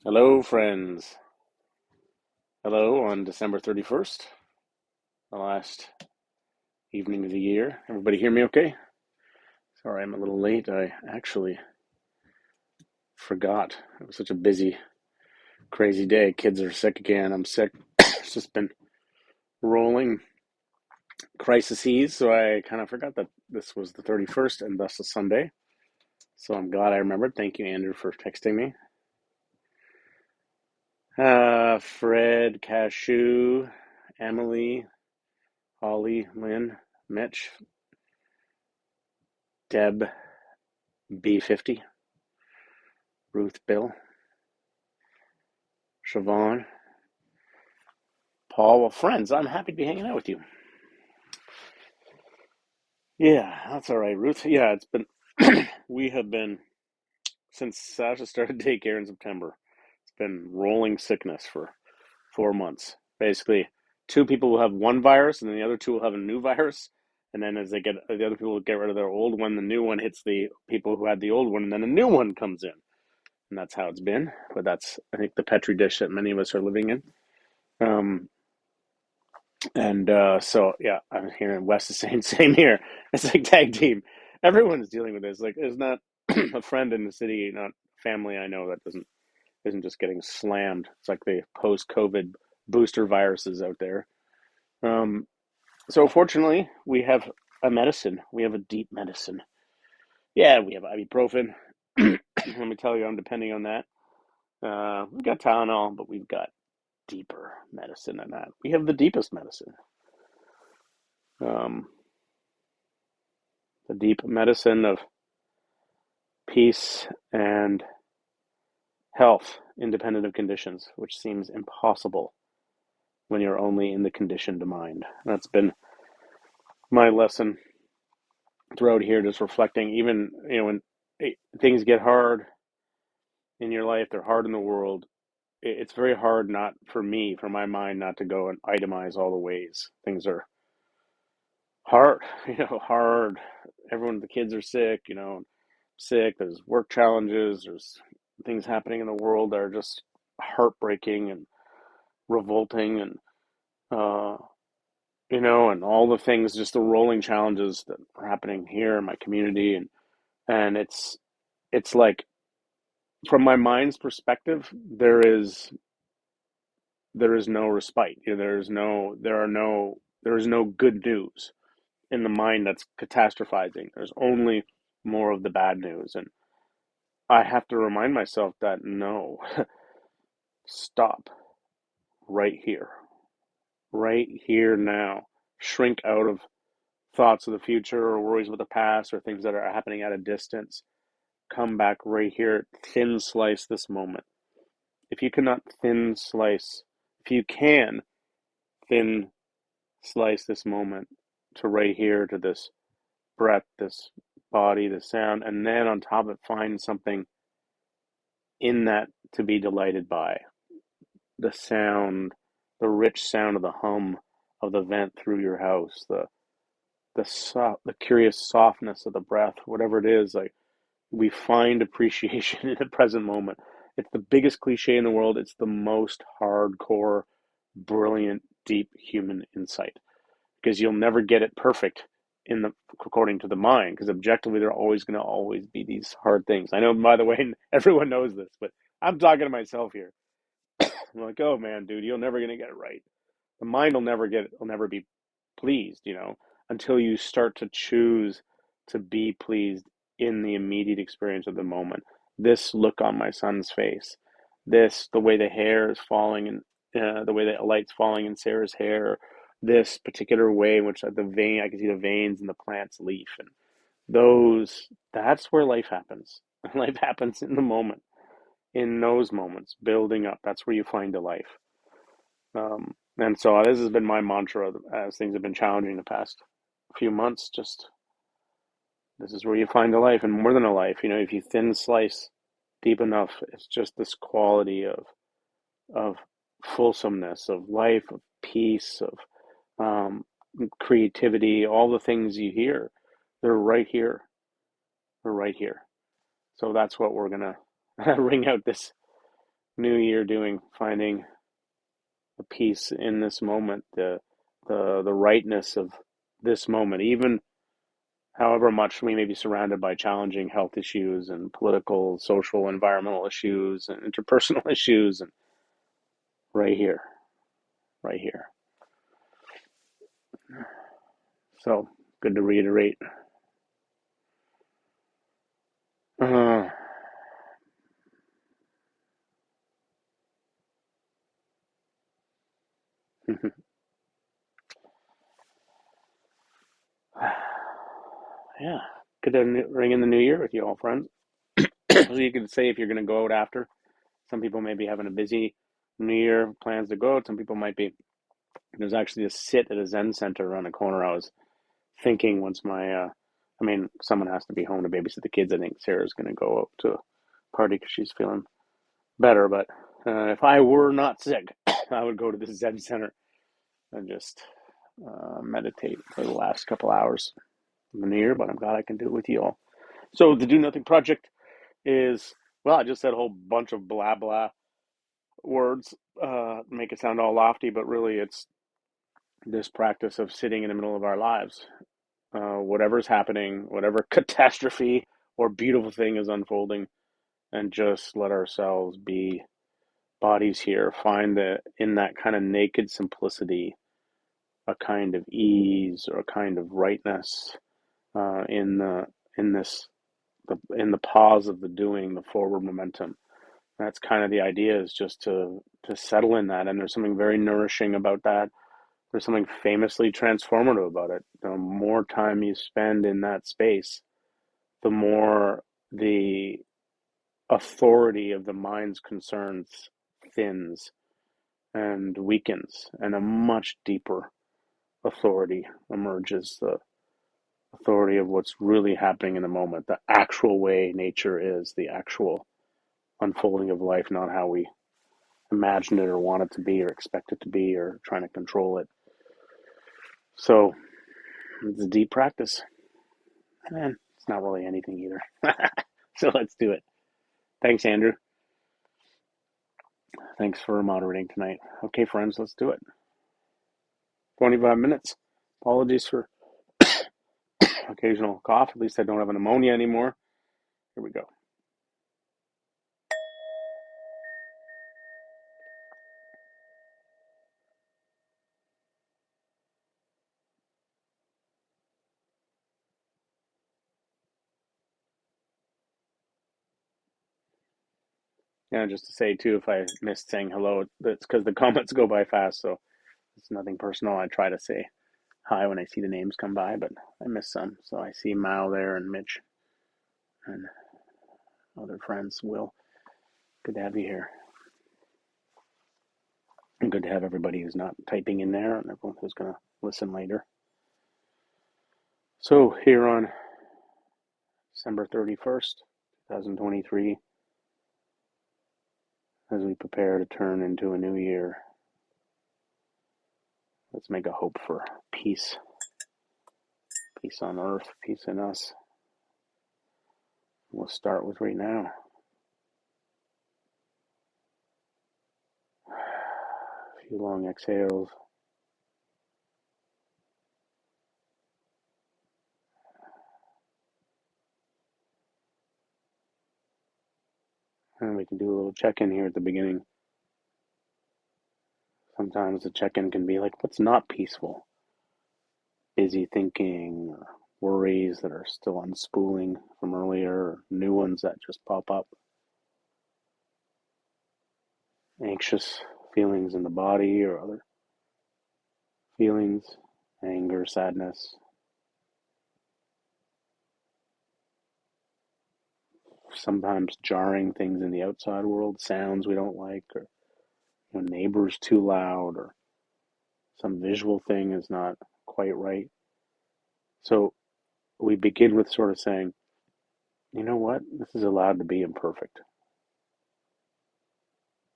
Hello, friends. Hello on December 31st, the last evening of the year. Everybody hear me okay? Sorry, I'm a little late. I actually forgot. It was such a busy, crazy day. Kids are sick again. I'm sick. It's just been rolling crises, so I kind of forgot that this was the 31st and thus a Sunday. So I'm glad I remembered. Thank you, Andrew, for texting me. Fred, Cashew, Emily, Holly, Lynn, Mitch, Deb, B50, Ruth, Bill, Siobhan, Paul. Well, friends, I'm happy to be hanging out with you. Yeah, that's all right, Ruth. Yeah, it's been, we have been, since Sasha started daycare in September, it's been rolling sickness for 4 months. Basically, two people will have one virus, and then the other two will have a new virus. And then as they get, the other people get rid of their old one, the new one hits the people who had the old one, and then a new one comes in. And that's how it's been. But that's, I think, the petri dish that many of us are living in. Um, so yeah, I'm here in West is saying same here. It's like tag team. Everyone's dealing with this. Like there's not a friend in the city, not family I know that doesn't isn't just getting slammed. It's like the post-COVID booster viruses out there. Um, so fortunately, we have a medicine. We have a deep medicine. Yeah, we have ibuprofen. Let me tell you, I'm depending on that. We've got Tylenol, but we've got deeper medicine than that. We have the deepest medicine. Um, the deep medicine of peace and health independent of conditions, which seems impossible when you're only in the conditioned mind. That's been my lesson throughout here, just reflecting, even, when things get hard in your life, they're hard in the world. It's very hard, not for me, for my mind, not to go and itemize all the ways things are hard, hard. Everyone, the kids are sick, sick. There's work challenges. There's things happening in the world that are just heartbreaking and revolting, and uh, and all the things, just the rolling challenges that are happening here in my community, and it's like, from my mind's perspective, there is no respite. There is no good news in the mind that's catastrophizing. There's only more of the bad news, and I have to remind myself that no, stop right here now. Shrink out of thoughts of the future or worries about the past or things that are happening at a distance. Come back right here, thin slice this moment. If you cannot thin slice, if you can thin slice this moment to right here, to this breath, this body, the sound, and then on top of it, find something in that to be delighted by. The sound, the rich sound of the hum of the vent through your house, the curious softness of the breath, whatever it is, like, we find appreciation in the present moment. It's the biggest cliche in the world. It's the most hardcore, brilliant, deep human insight, because you'll never get it perfect in the according to the mind, because objectively there are always going to always be these hard things. I know, by the way, everyone knows this, but I'm talking to myself here. I'm like, oh man, dude, you're never going to get it right. The mind will never get it. Will never be pleased, until you start to choose to be pleased in the immediate experience of the moment. This look on my son's face, the way the hair is falling, and the way the light's falling in Sarah's hair, this particular way in which I can see the veins in the plant's leaf, and that's where life happens. Life happens in the moment, in those moments, building up. That's where you find a life. And so this has been my mantra as things have been challenging the past few months. Just, this is where you find a life, and more than a life. If you thin slice deep enough, it's just this quality of fulsomeness, of life, of peace, of creativity. All the things you hear, they're right here. They're right here. So that's what we're gonna ring out this new year finding the peace in this moment, the rightness of this moment, even however much we may be surrounded by challenging health issues and political, social, environmental issues and interpersonal issues, and right here, right here. So good to reiterate. Uh, yeah, good to ring in the new year with you all, friends. So you could say if you're going to go out after. Some people may be having a busy new year, plans to go out. Some people might be. There's actually a sit at a Zen center around the corner. I was thinking once I mean, someone has to be home to babysit the kids. I think Sarah's going to go out to a party because she's feeling better. But if I were not sick, I would go to the Zen center and just meditate for the last couple hours of the new year. But I'm glad I can do it with you all. So the Do Nothing Project is, well, I just said a whole bunch of blah blah words, make it sound all lofty, but really it's this practice of sitting in the middle of our lives. Whatever's happening, whatever catastrophe or beautiful thing is unfolding, and just let ourselves be bodies here. Find that in that kind of naked simplicity, a kind of ease or a kind of rightness in the pause of the doing, the forward momentum. That's kind of the idea, is just to settle in that. And there's something very nourishing about that. There's something famously transformative about it. The more time you spend in that space, the more the authority of the mind's concerns thins and weakens, and a much deeper authority emerges, the authority of what's really happening in the moment, the actual way nature is, the actual unfolding of life, not how we imagine it or want it to be or expect it to be or trying to control it. So it's a deep practice. And it's not really anything either. So let's do it. Thanks, Andrew. Thanks for moderating tonight. Okay, friends, let's do it. 25 minutes. Apologies for occasional cough. At least I don't have a pneumonia anymore. Here we go. Yeah, just to say too, if I missed saying hello, that's because the comments go by fast, so it's nothing personal. I try to say hi when I see the names come by, but I missed some. So I see Mao there and Mitch and other friends. Will, good to have you here. And good to have everybody who's not typing in there and everyone who's going to listen later. So here on December 31st, 2023, as we prepare to turn into a new year, let's make a hope for peace. Peace on earth, peace in us. We'll start with right now. A few long exhales. And we can do a little check-in here at the beginning. Sometimes the check-in can be like, what's not peaceful? Busy thinking, or worries that are still unspooling from earlier, or new ones that just pop up. Anxious feelings in the body or other feelings, anger, sadness. Sometimes jarring things in the outside world, sounds we don't like, or neighbors too loud, or some visual thing is not quite right. So we begin with sort of saying, you know what? This is allowed to be imperfect.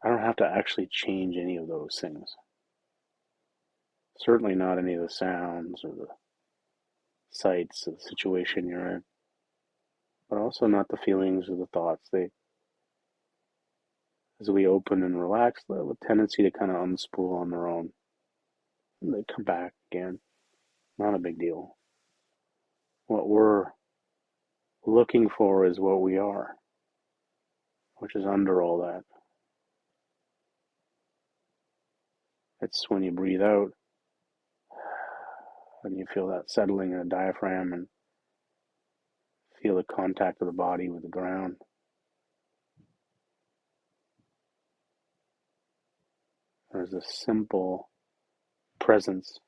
I don't have to actually change any of those things. Certainly not any of the sounds or the sights of the situation you're in, but also not the feelings or the thoughts. As we open and relax, they have a tendency to kind of unspool on their own. And they come back again. Not a big deal. What we're looking for is what we are, which is under all that. It's when you breathe out and you feel that settling in the diaphragm and feel the contact of the body with the ground. There's a simple presence.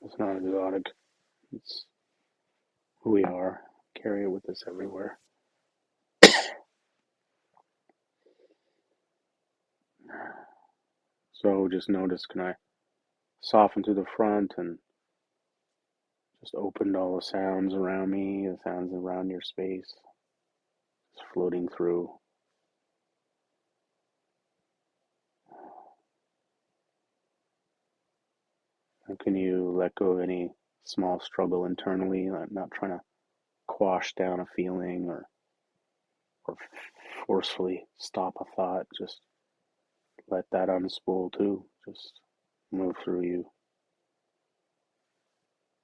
It's not exotic. It's who we are. Carry it with us everywhere. So just notice, can I soften to the front and just open all the sounds around me, the sounds around your space, just floating through. And can you let go of any small struggle internally, not trying to quash down a feeling or forcefully stop a thought, just let that unspool too, just move through you,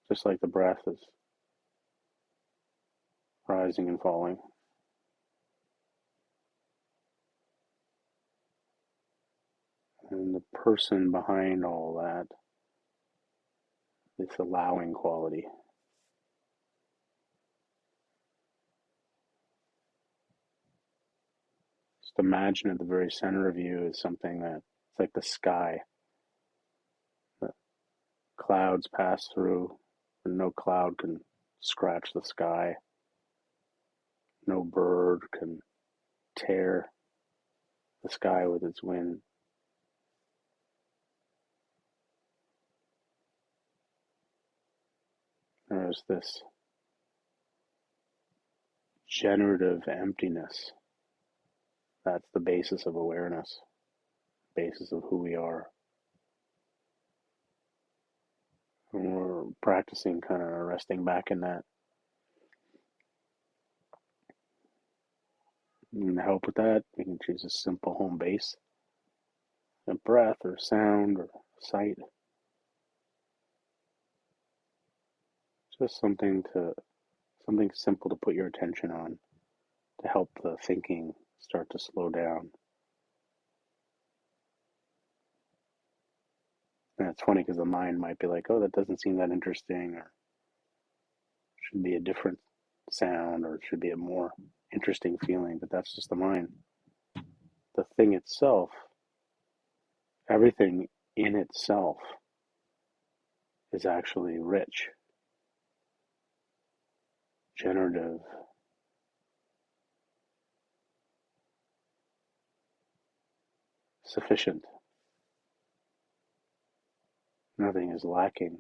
just like the breath is rising and falling. And the person behind all that, this allowing quality. Just imagine at the very center of you is something that it's like the sky. The clouds pass through, and no cloud can scratch the sky. No bird can tear the sky with its wind. There's this generative emptiness. That's the basis of awareness, basis of who we are. And we're practicing kind of resting back in that. And to help with that, you can choose a simple home base, a breath or sound or sight. Just something simple to put your attention on to help the thinking start to slow down. And it's funny because the mind might be like, oh, that doesn't seem that interesting, or should be a different sound, or it should be a more interesting feeling, but that's just the mind. The thing itself, everything in itself is actually rich, generative, sufficient. Nothing is lacking.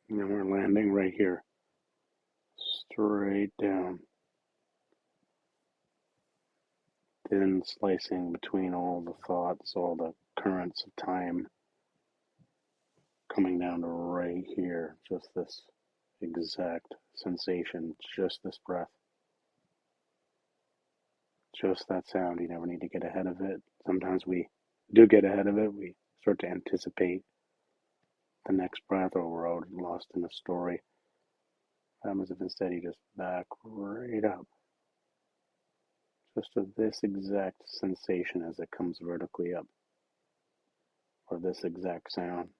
And then we're landing right here, straight down, thin slicing between all the thoughts, all the currents of time, coming down to right here, just this exact sensation, just this breath, just that sound. You never need to get ahead of it. Sometimes we do get ahead of it. We start to anticipate the next breath, or we're out lost in a story. What happens if instead you just back right up, just to this exact sensation as it comes vertically up, or this exact sound.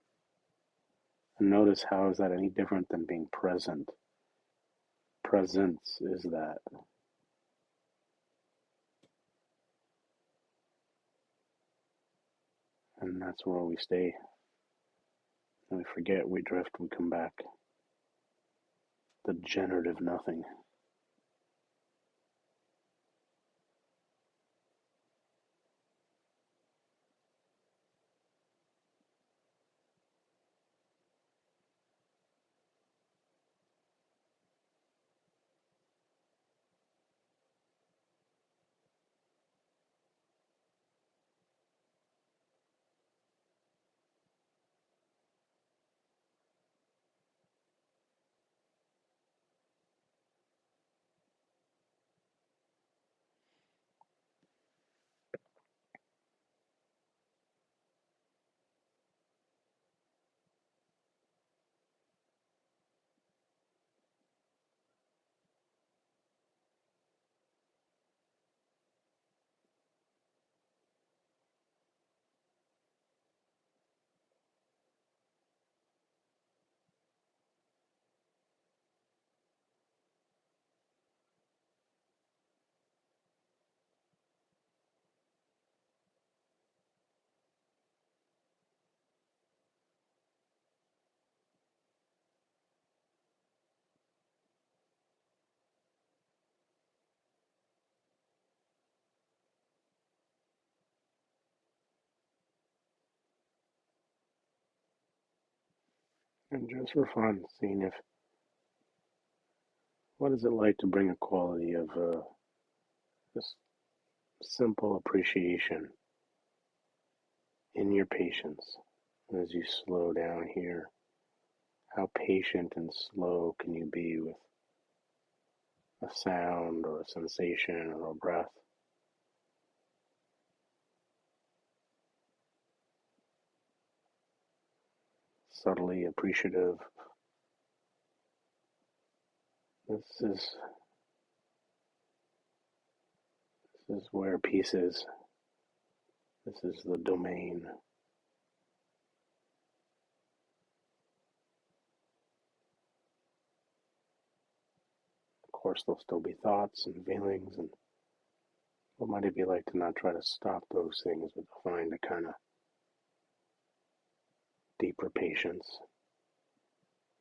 And notice, how is that any different than being present? Presence is that. And that's where we stay. And we forget, we drift, we come back. The generative nothing. And just for fun, seeing if, what is it like to bring a quality of just simple appreciation in your patience as you slow down here. How patient and slow can you be with a sound or a sensation or a breath? Subtly appreciative. This is this is where peace is. This is the domain. Of course, there'll still be thoughts and feelings, and what might it be like to not try to stop those things, but to find a kind of deeper patience.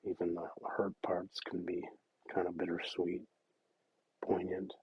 Even the hurt parts can be kind of bittersweet, poignant.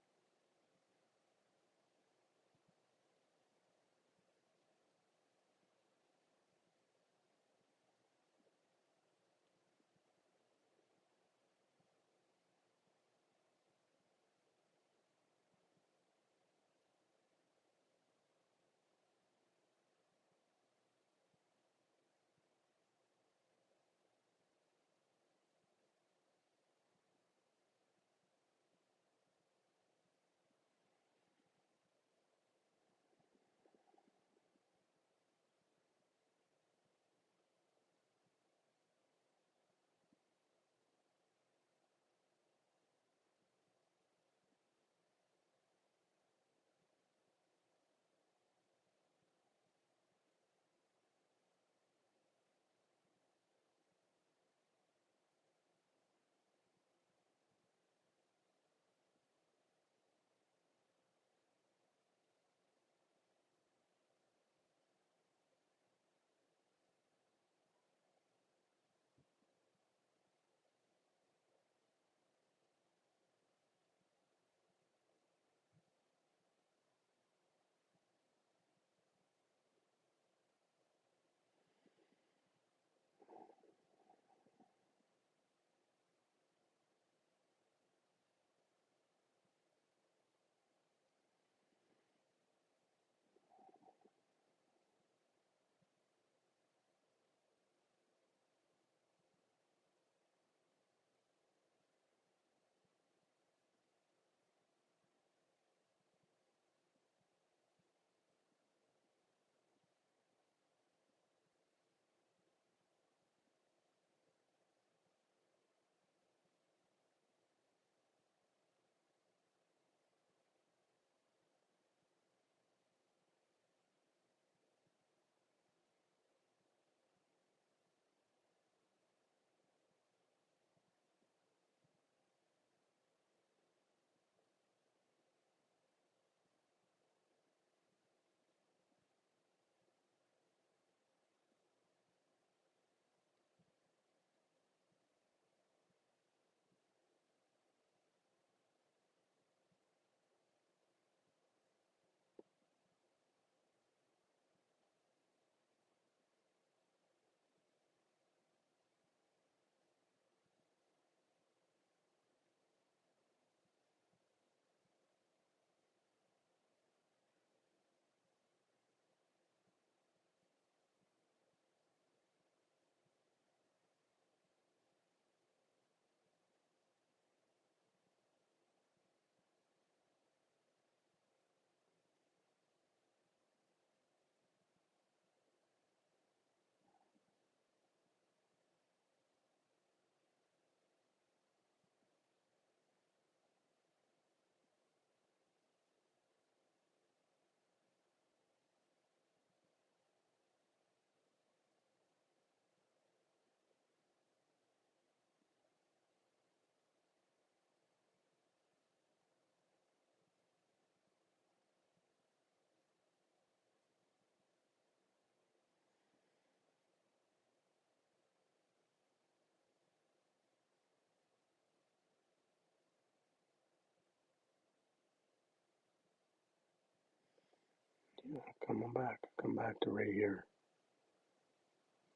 Come on back. Come back to right here.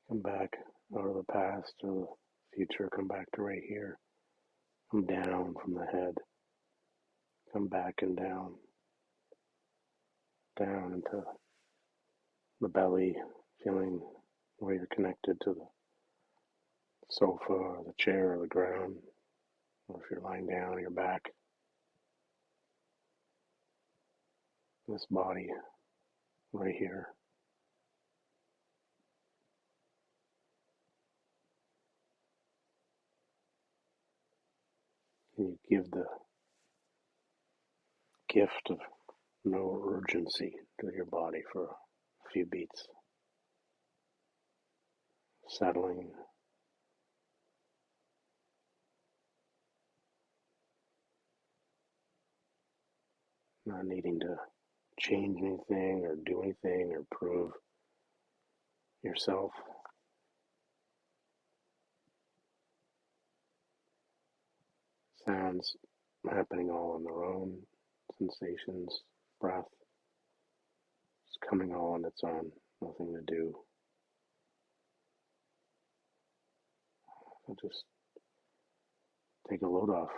Come back out of the past or the future. Come back to right here. Come down from the head. Come back and down. Down into the belly, feeling where you're connected to the sofa or the chair or the ground. Or if you're lying down on your back, this body right here. And you give the gift of no urgency to your body for a few beats. Settling, not needing to change anything or do anything or prove yourself. Sounds happening all on their own. Sensations, breath, it's coming all on its own. Nothing to do. So just take a load off.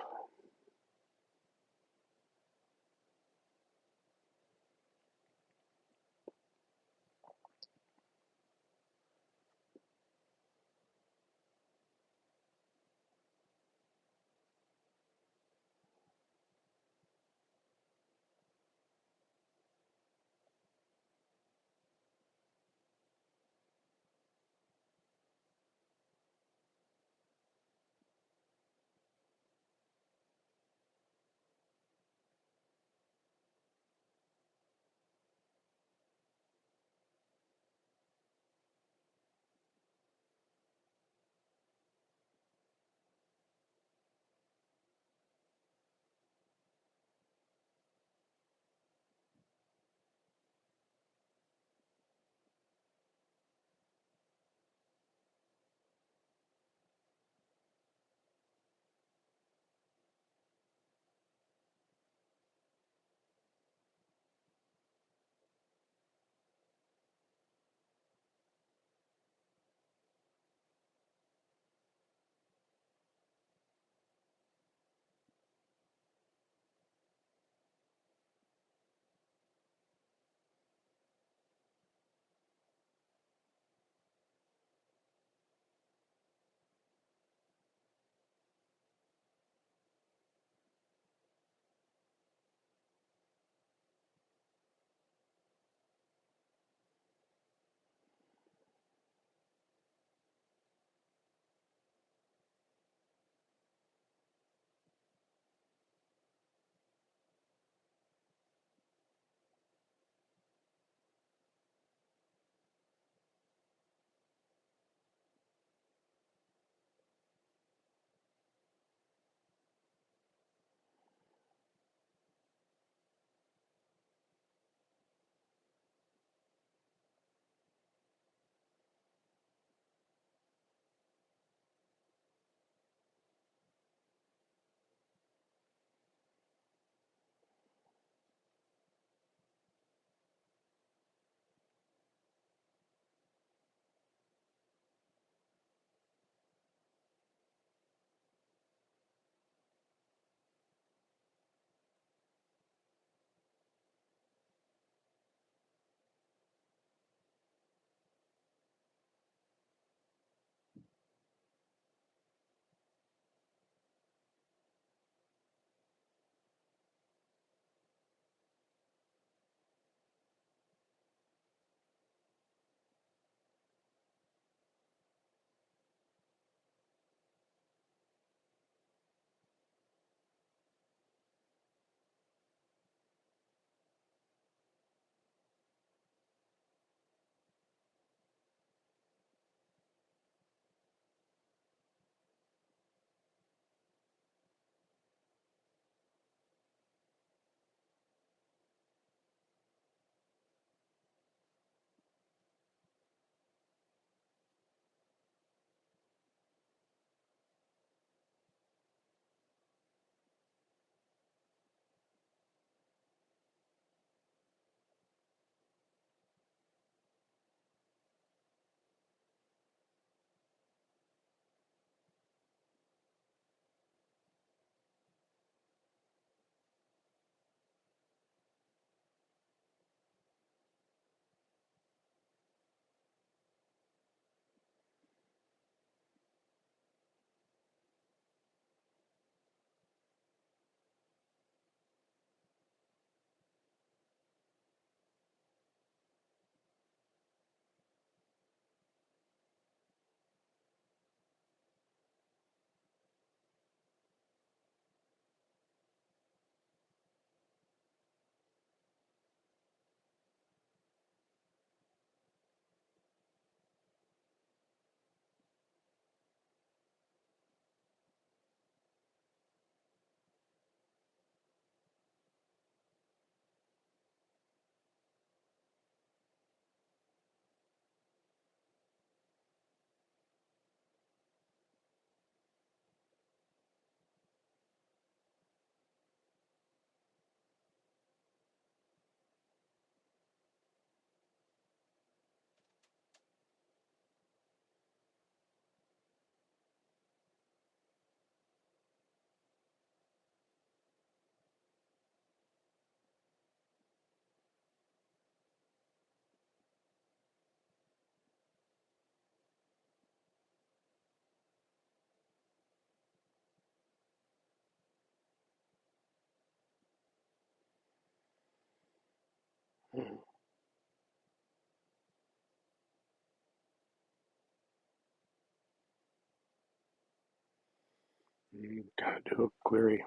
Gotta do a query.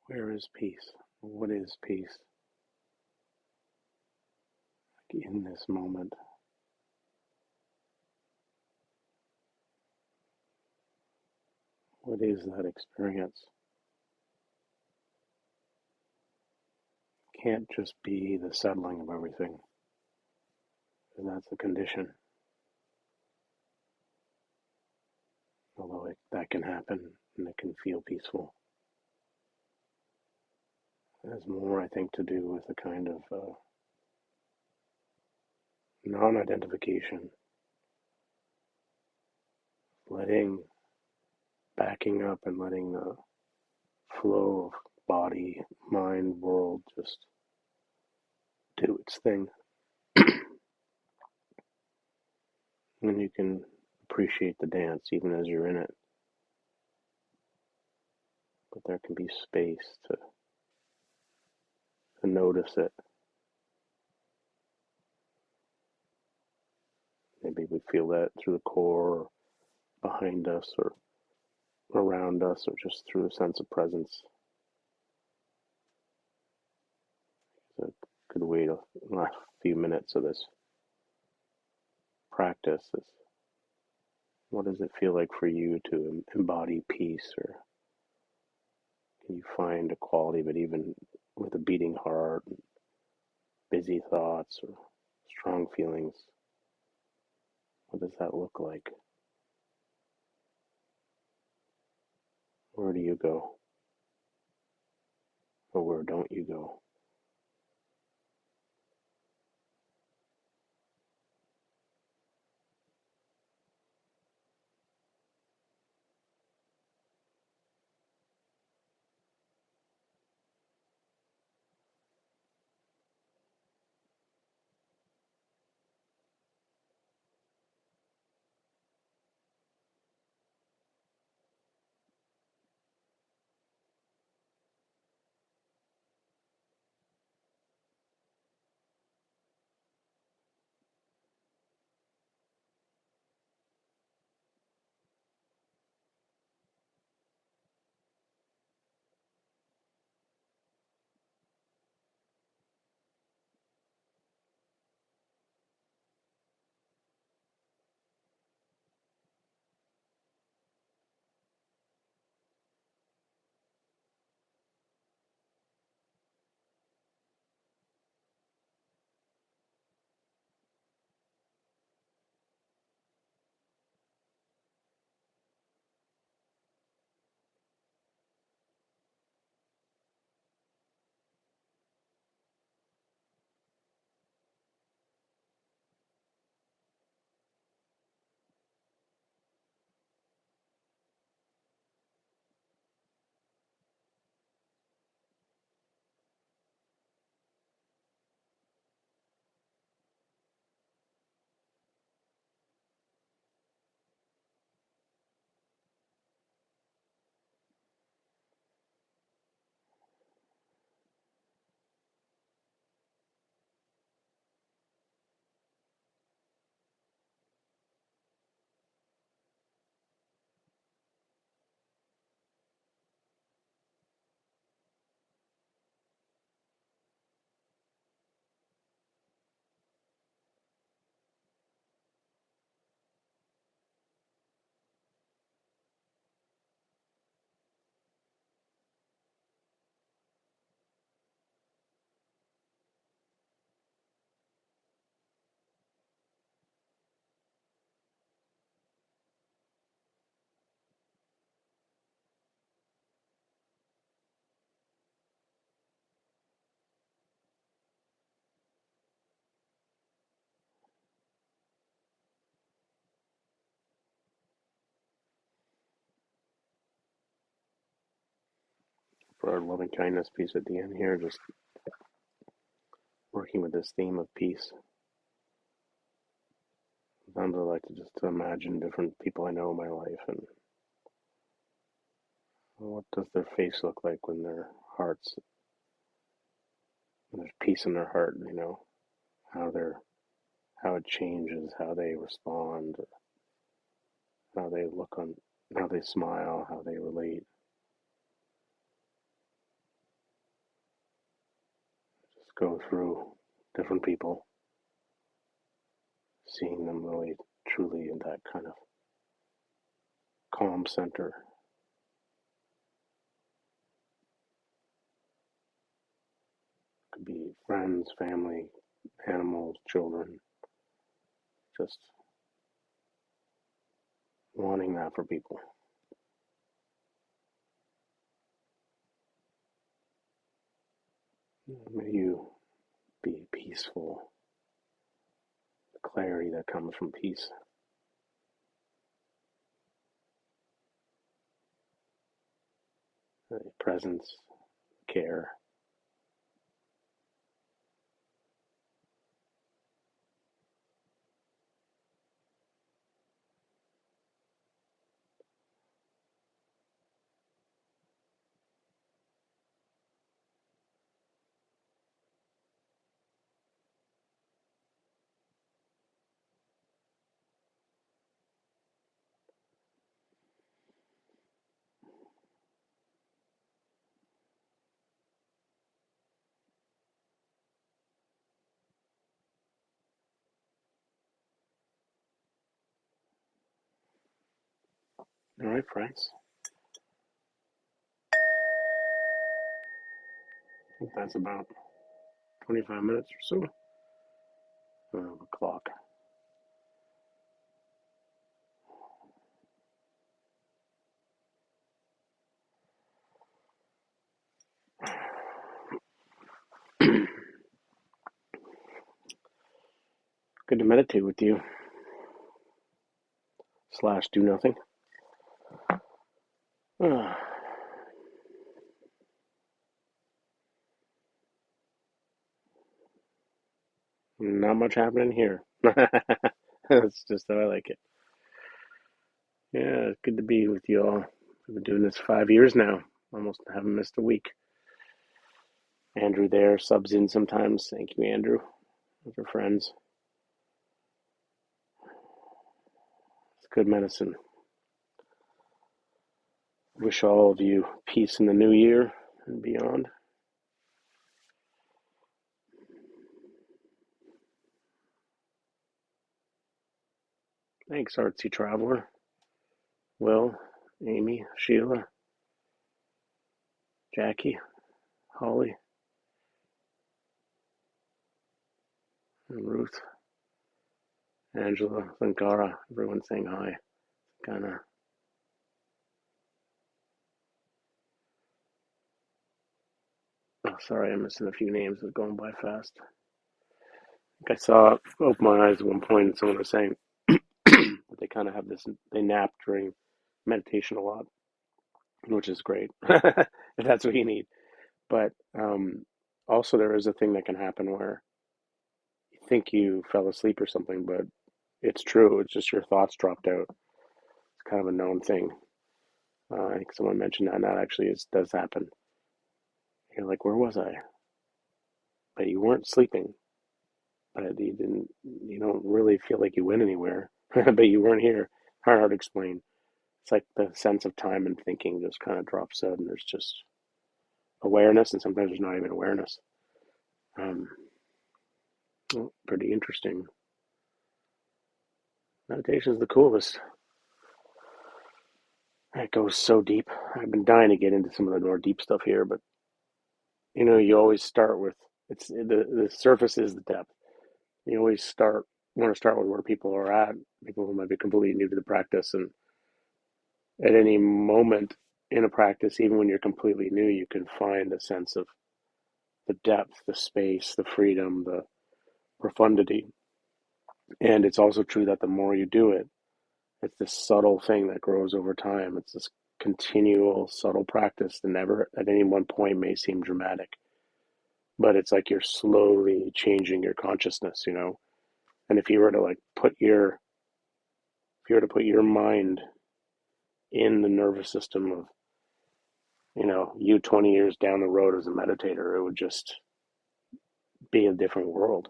Where is peace? What is peace in this moment? What is that experience? Can't just be the settling of everything, because that's the condition. Although that can happen and it can feel peaceful. It has more, I think, to do with a kind of non-identification, backing up and letting the flow of body, mind, world just do its thing. And you can appreciate the dance even as you're in it. But there can be space to notice it. Maybe we feel that through the core, or behind us, or around us, or just through a sense of presence. It's a good way to, the last few minutes of this practice is, what does it feel like for you to embody peace? Or can you find a quality of it even with a beating heart, and busy thoughts, or strong feelings? What does that look like? Where do you go? Or where don't you go? For our loving kindness piece at the end here, just working with this theme of peace. Sometimes I like to just imagine different people I know in my life, and what does their face look like when there's peace in their heart, how it changes, how they respond. how they look on, how they smile, how they relate. Just go through different people, seeing them really truly in that kind of calm center. Could be friends, family, animals, children, just wanting that for people. May you be peaceful, the clarity that comes from peace. Presence, care. All right, friends. I think that's about 25 minutes or so. The clock. Good to meditate with you. / do nothing. Not much happening here. That's just how I like it. Yeah, it's good to be with you all. I've been doing this 5 years now. Almost haven't missed a week. Andrew there subs in sometimes. Thank you, Andrew. Those are friends. It's good medicine. Wish all of you peace in the new year and beyond. Thanks, Artsy Traveler. Will, Amy, Sheila, Jackie, Holly, and Ruth, Angela, Sankara. Everyone saying hi. Kinda. Oh, sorry, I'm missing a few names. It's going by fast. I think I saw, opened my eyes at one point, and someone was saying that they kind of have this, they nap during meditation a lot, which is great if that's what you need. But also, there is a thing that can happen where you think you fell asleep or something, but it's true. It's just your thoughts dropped out. It's kind of a known thing. I think someone mentioned that, and that actually does happen. You're like, where was I? But you weren't sleeping. But you don't really feel like you went anywhere. But you weren't here. Hard to explain. It's like the sense of time and thinking just kind of drops out, and there's just awareness, and sometimes there's not even awareness. Um, well, pretty interesting. Meditation is the coolest. It goes so deep. I've been dying to get into some of the more deep stuff here, but you always start with the surface is the depth. You always want to start with where people are at, people who might be completely new to the practice, and at any moment in a practice, even when you're completely new, you can find a sense of the depth, the space, the freedom, the profundity. And it's also true that the more you do it, it's this subtle thing that grows over time. It's this continual, subtle practice that never at any one point may seem dramatic. But it's like you're slowly changing your consciousness. And if you were to put your mind in the nervous system of, you 20 years down the road as a meditator, it would just be a different world.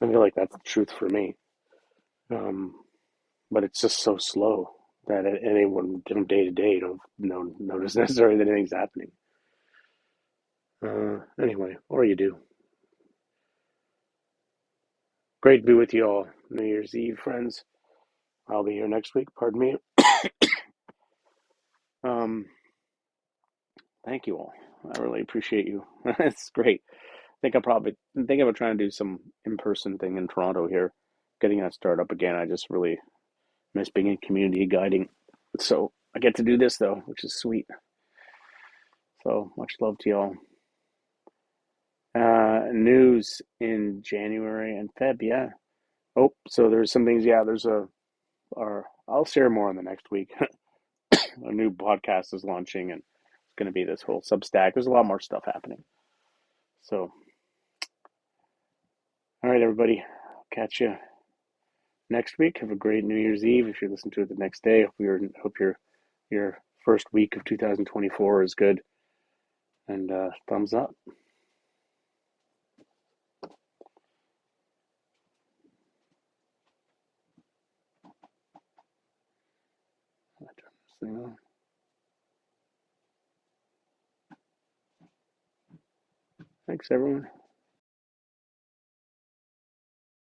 I feel like that's the truth for me. But it's just so slow. that anyone day to day don't notice necessarily that anything's happening. Anyway, or you do. Great to be with you all. New Year's Eve, friends. I'll be here next week. Pardon me. Um, Thank you all. I really appreciate you. It's great. I'm thinking about trying to do some in-person thing in Toronto here, getting that started up again. I just really miss being in community guiding. So I get to do this though, which is sweet. So much love to y'all. News in January and Feb, yeah. Oh, so there's some things, yeah, or I'll share more in the next week. A new podcast is launching and it's going to be this whole Substack. There's a lot more stuff happening. So, all right, everybody, catch you next week. Have a great New Year's Eve. If you listen to it the next day, hope your first week of 2024 is good. And thumbs up. Thanks, everyone.